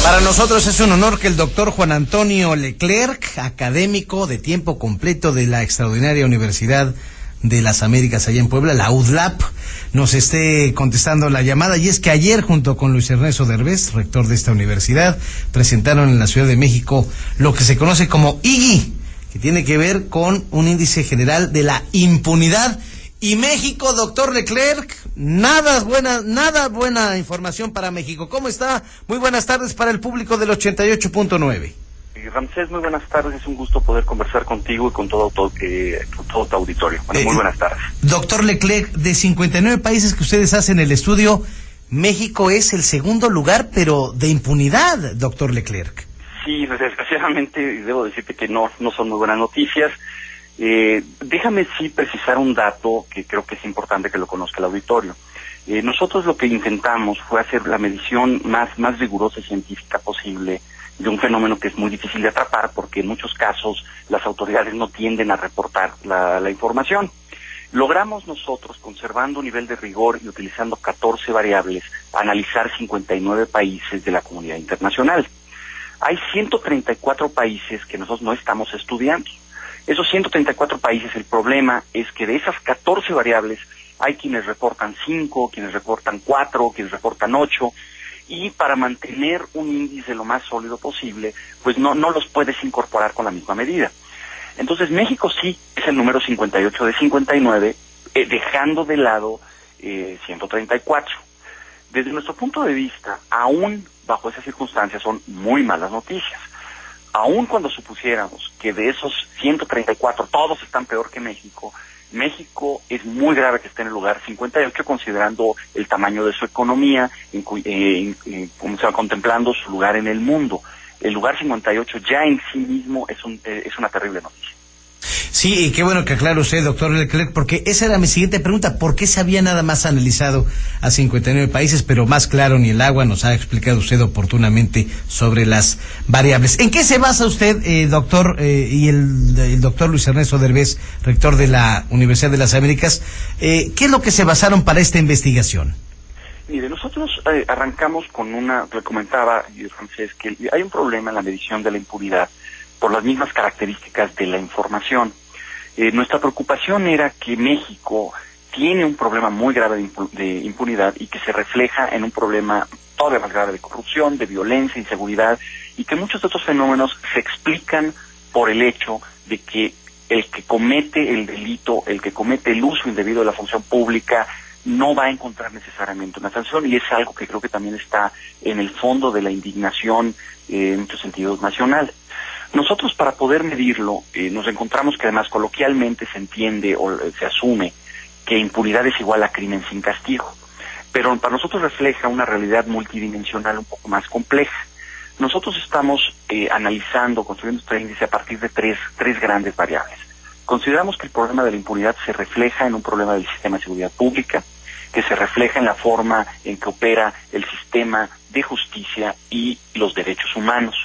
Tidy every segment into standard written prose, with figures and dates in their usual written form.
Para nosotros es un honor que el doctor Juan Antonio Leclerc, académico de tiempo completo de la extraordinaria Universidad de las Américas allá en Puebla, la UDLAP, nos esté contestando la llamada. Y es que ayer, junto con Luis Ernesto Derbez, rector de esta universidad, presentaron en la Ciudad de México lo que se conoce como IGI, que tiene que ver con un índice general de la impunidad. Y México, doctor Leclerc, nada buena información para México. ¿Cómo está? Muy buenas tardes para el público del 88.9. Ramsés, muy buenas tardes. Es un gusto poder conversar contigo y con todo tu auditorio. Bueno, muy buenas tardes. Doctor Leclerc, de 59 países que ustedes hacen el estudio, México es el segundo lugar, pero de impunidad, doctor Leclerc. Sí, desgraciadamente debo decirte que no son muy buenas noticias. Déjame sí precisar un dato que creo que es importante que lo conozca el auditorio. Nosotros lo que intentamos fue hacer la medición más rigurosa y científica posible de un fenómeno que es muy difícil de atrapar, porque en muchos casos las autoridades no tienden a reportar la información. Logramos nosotros, conservando un nivel de rigor y utilizando 14 variables, analizar 59 países de la comunidad internacional. Hay 134 países que nosotros no estamos estudiando. Esos 134 países, el problema es que de esas 14 variables hay quienes reportan 5, quienes reportan 4, quienes reportan 8, y para mantener un índice lo más sólido posible, pues no los puedes incorporar con la misma medida. Entonces México sí es el número 58 de 59, dejando de lado 134. Desde nuestro punto de vista, aún bajo esas circunstancias son muy malas noticias. Aún cuando supusiéramos que de esos 134 todos están peor que México, México es muy grave que esté en el lugar 58, considerando el tamaño de su economía, contemplando su lugar en el mundo. El lugar 58 ya en sí mismo es una terrible noticia. Sí, y qué bueno que aclara usted, doctor Leclerc, porque esa era mi siguiente pregunta. ¿Por qué se había nada más analizado a 59 países, pero más claro ni el agua? Nos ha explicado usted oportunamente sobre las variables. ¿En qué se basa usted, doctor, y el doctor Luis Ernesto Derbez, rector de la Universidad de las Américas? ¿Qué es lo que se basaron para esta investigación? Mire, nosotros arrancamos con le comentaba, Francés, que hay un problema en la medición de la impunidad por las mismas características de la información. Nuestra preocupación era que México tiene un problema muy grave de impunidad y que se refleja en un problema todavía más grave de corrupción, de violencia, inseguridad, y que muchos de estos fenómenos se explican por el hecho de que el que comete el delito, el que comete el uso indebido de la función pública, no va a encontrar necesariamente una sanción, y es algo que creo que también está en el fondo de la indignación en muchos sentidos nacional. Nosotros, para poder medirlo, nos encontramos que además coloquialmente se entiende o se asume que impunidad es igual a crimen sin castigo, pero para nosotros refleja una realidad multidimensional un poco más compleja. Nosotros estamos analizando, construyendo este índice a partir de tres grandes variables. Consideramos que el problema de la impunidad se refleja en un problema del sistema de seguridad pública, que se refleja en la forma en que opera el sistema de justicia y los derechos humanos.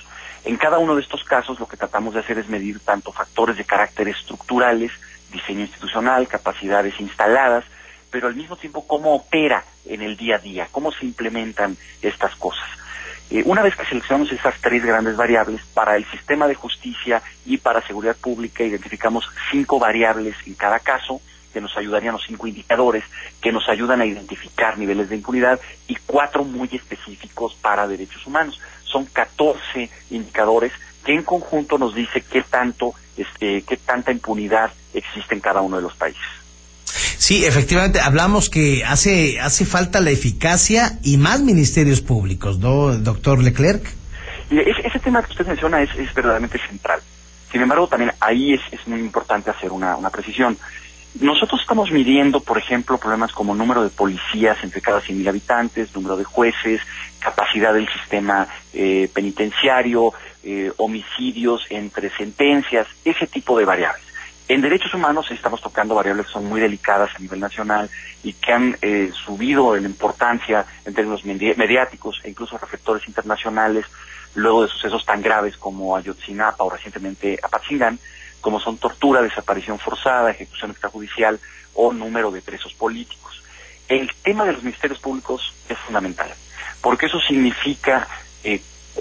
En cada uno de estos casos lo que tratamos de hacer es medir tanto factores de carácter estructurales, diseño institucional, capacidades instaladas, pero al mismo tiempo cómo opera en el día a día, cómo se implementan estas cosas. Una vez que seleccionamos esas tres grandes variables, para el sistema de justicia y para seguridad pública identificamos 5 variables en cada caso, que nos ayudarían, los 5 indicadores que nos ayudan a identificar niveles de impunidad, y 4 muy específicos para derechos humanos. Son 14 indicadores que en conjunto nos dice qué tanta impunidad existe en cada uno de los países. Sí, efectivamente, hablamos que hace falta la eficacia y más ministerios públicos, ¿no, doctor Leclerc? Ese tema que usted menciona es verdaderamente central. Sin embargo, también ahí es muy importante hacer una precisión. Nosotros estamos midiendo, por ejemplo, problemas como número de policías entre cada 100,000 habitantes, número de jueces, capacidad del sistema penitenciario, homicidios entre sentencias, ese tipo de variables. En derechos humanos estamos tocando variables que son muy delicadas a nivel nacional y que han subido en importancia en términos mediáticos e incluso reflectores internacionales luego de sucesos tan graves como Ayotzinapa o recientemente Apatzingán, como son tortura, desaparición forzada, ejecución extrajudicial o número de presos políticos. El tema de los ministerios públicos es fundamental, porque eso significa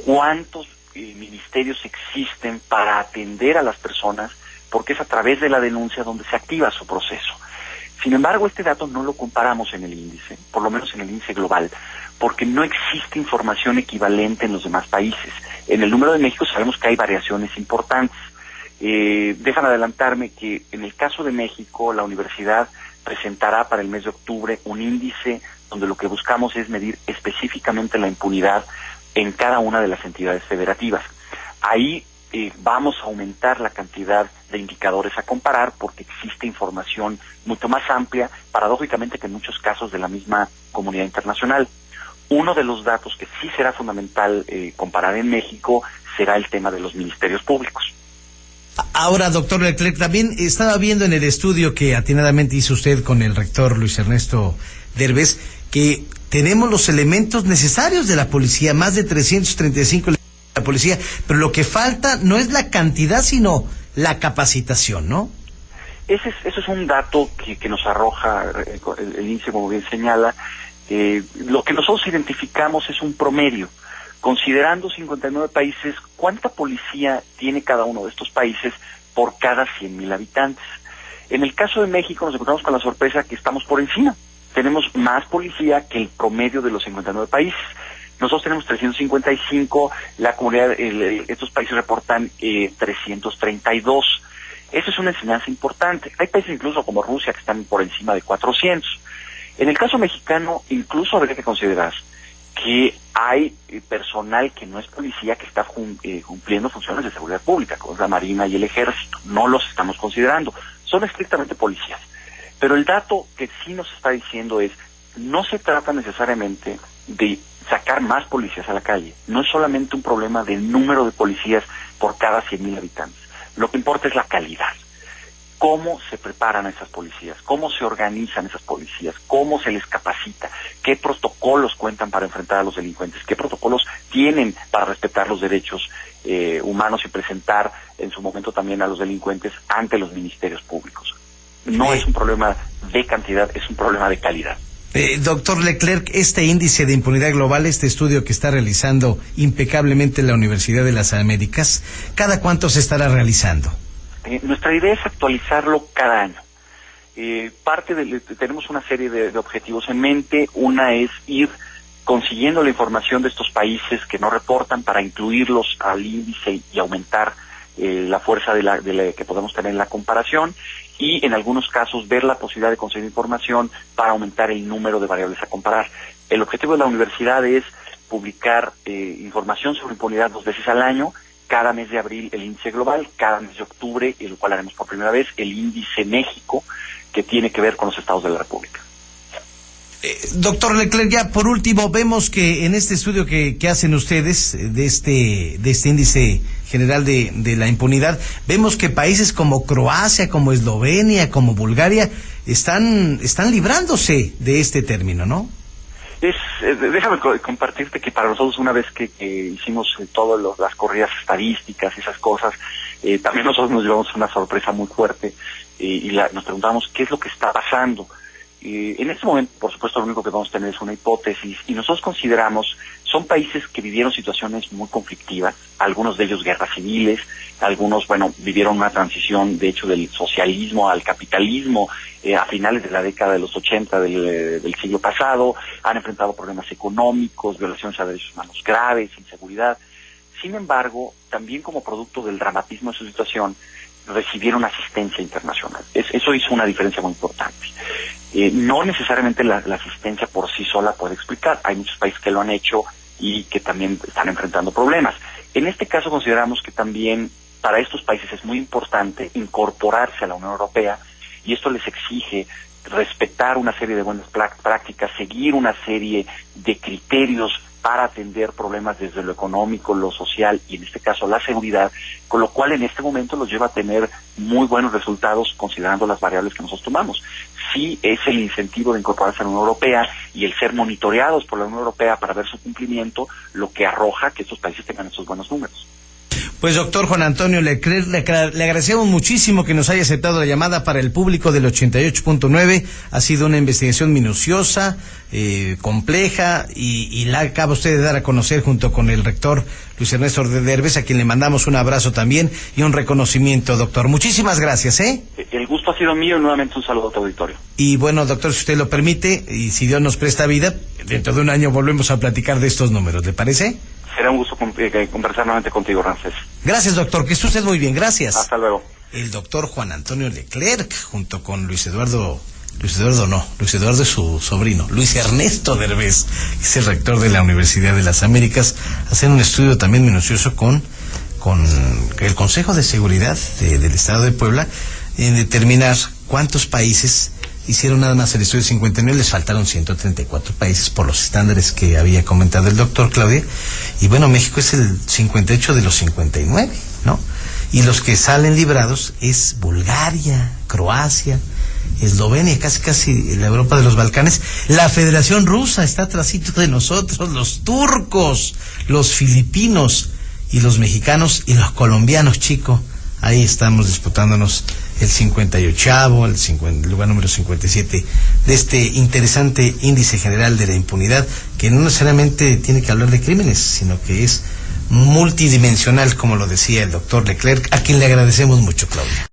cuántos ministerios existen para atender a las personas, porque es a través de la denuncia donde se activa su proceso. Sin embargo, este dato no lo comparamos en el índice, por lo menos en el índice global, porque no existe información equivalente en los demás países. En el número de México sabemos que hay variaciones importantes. Déjame adelantarme que en el caso de México, la universidad presentará para el mes de octubre un índice donde lo que buscamos es medir específicamente la impunidad en cada una de las entidades federativas. Ahí vamos a aumentar la cantidad de indicadores a comparar porque existe información mucho más amplia, paradójicamente que en muchos casos de la misma comunidad internacional. Uno de los datos que sí será fundamental comparar en México será el tema de los ministerios públicos. Ahora, doctor Leclerc, también estaba viendo en el estudio que atinadamente hizo usted con el rector Luis Ernesto Derbez, que tenemos los elementos necesarios de la policía, más de 335 elementos de la policía, pero lo que falta no es la cantidad, sino la capacitación, ¿no? Eso es un dato que nos arroja el índice, como bien señala. Lo que nosotros identificamos es un promedio. Considerando 59 países, ¿cuánta policía tiene cada uno de estos países por cada 100,000 habitantes? En el caso de México nos encontramos con la sorpresa que estamos por encima. Tenemos más policía que el promedio de los 59 países. Nosotros tenemos 355, la comunidad, estos países reportan 332. Eso es una enseñanza importante. Hay países incluso como Rusia que están por encima de 400. En el caso mexicano, incluso habría que considerar que hay personal que no es policía que está cumpliendo funciones de seguridad pública, como es la Marina y el Ejército. No los estamos considerando. Son estrictamente policías. Pero el dato que sí nos está diciendo es, no se trata necesariamente de sacar más policías a la calle. No es solamente un problema del número de policías por cada 100,000 habitantes. Lo que importa es la calidad. Cómo se preparan a esas policías, cómo se organizan esas policías, cómo se les capacita, qué protocolos cuentan para enfrentar a los delincuentes, qué protocolos tienen para respetar los derechos humanos y presentar en su momento también a los delincuentes ante los ministerios públicos. No es un problema de cantidad, es un problema de calidad. Doctor Leclerc, este índice de impunidad global, este estudio que está realizando impecablemente la Universidad de las Américas, ¿cada cuánto se estará realizando? Nuestra idea es actualizarlo cada año. Tenemos una serie de objetivos en mente. Una es ir consiguiendo la información de estos países que no reportan para incluirlos al índice y aumentar la fuerza que podemos tener en la comparación, y en algunos casos ver la posibilidad de conseguir información para aumentar el número de variables a comparar. El objetivo de la universidad es publicar información sobre impunidad 2 veces al año. Cada mes de abril el índice global, cada mes de octubre, el cual haremos por primera vez, el índice México, que tiene que ver con los estados de la República. Doctor Leclerc, ya por último, vemos que en este estudio que hacen ustedes de este índice general de la impunidad, vemos que países como Croacia, como Eslovenia, como Bulgaria, están librándose de este término, ¿no? Déjame compartirte que para nosotros, una vez que hicimos todas las corridas estadísticas y esas cosas, también nosotros nos llevamos una sorpresa muy fuerte y nos preguntamos qué es lo que está pasando. En este momento, por supuesto, lo único que vamos a tener es una hipótesis, y nosotros consideramos, son países que vivieron situaciones muy conflictivas, algunos de ellos guerras civiles, algunos, vivieron una transición, de hecho, del socialismo al capitalismo a finales de la década de los 80 del siglo pasado, han enfrentado problemas económicos, violaciones a derechos humanos graves, inseguridad. Sin embargo, también como producto del dramatismo de su situación, recibieron asistencia internacional. Eso hizo una diferencia muy importante. No necesariamente la asistencia por sí sola puede explicar. Hay muchos países que lo han hecho y que también están enfrentando problemas. En este caso consideramos que también para estos países es muy importante incorporarse a la Unión Europea, y esto les exige respetar una serie de buenas prácticas, seguir una serie de criterios para atender problemas desde lo económico, lo social y en este caso la seguridad, con lo cual en este momento los lleva a tener muy buenos resultados considerando las variables que nosotros tomamos. Sí es el incentivo de incorporarse a la Unión Europea y el ser monitoreados por la Unión Europea para ver su cumplimiento lo que arroja que estos países tengan esos buenos números. Pues doctor Juan Antonio Leclerc, le agradecemos muchísimo que nos haya aceptado la llamada para el público del 88.9. Ha sido una investigación minuciosa, compleja, y la acaba usted de dar a conocer junto con el rector Luis Ernesto Derbez, a quien le mandamos un abrazo también y un reconocimiento, doctor. Muchísimas gracias, ¿eh? El gusto ha sido mío y nuevamente un saludo a tu auditorio. Y bueno, doctor, si usted lo permite, y si Dios nos presta vida, dentro de un año volvemos a platicar de estos números, ¿le parece? Será un gusto conversar nuevamente contigo, Ramsés. Gracias, doctor, que esté usted muy bien, gracias. Hasta luego. El doctor Juan Antonio Leclerc, junto con Luis Eduardo es su sobrino, Luis Ernesto Derbez, que es el rector de la Universidad de las Américas, hacen un estudio también minucioso con el Consejo de Seguridad del Estado de Puebla, en determinar cuántos países hicieron nada más el estudio de 59, les faltaron 134 países por los estándares que había comentado el doctor Claudia, y bueno, México es el 58 de los 59, ¿no? Y los que salen librados es Bulgaria, Croacia, Eslovenia, casi la Europa de los Balcanes. La Federación Rusa está atrasito de nosotros, los turcos, los filipinos y los mexicanos y los colombianos, chico. Ahí estamos disputándonos el 58º, el lugar número 57 de este interesante índice general de la impunidad, que no necesariamente tiene que hablar de crímenes, sino que es multidimensional, como lo decía el doctor Leclerc, a quien le agradecemos mucho, Claudia.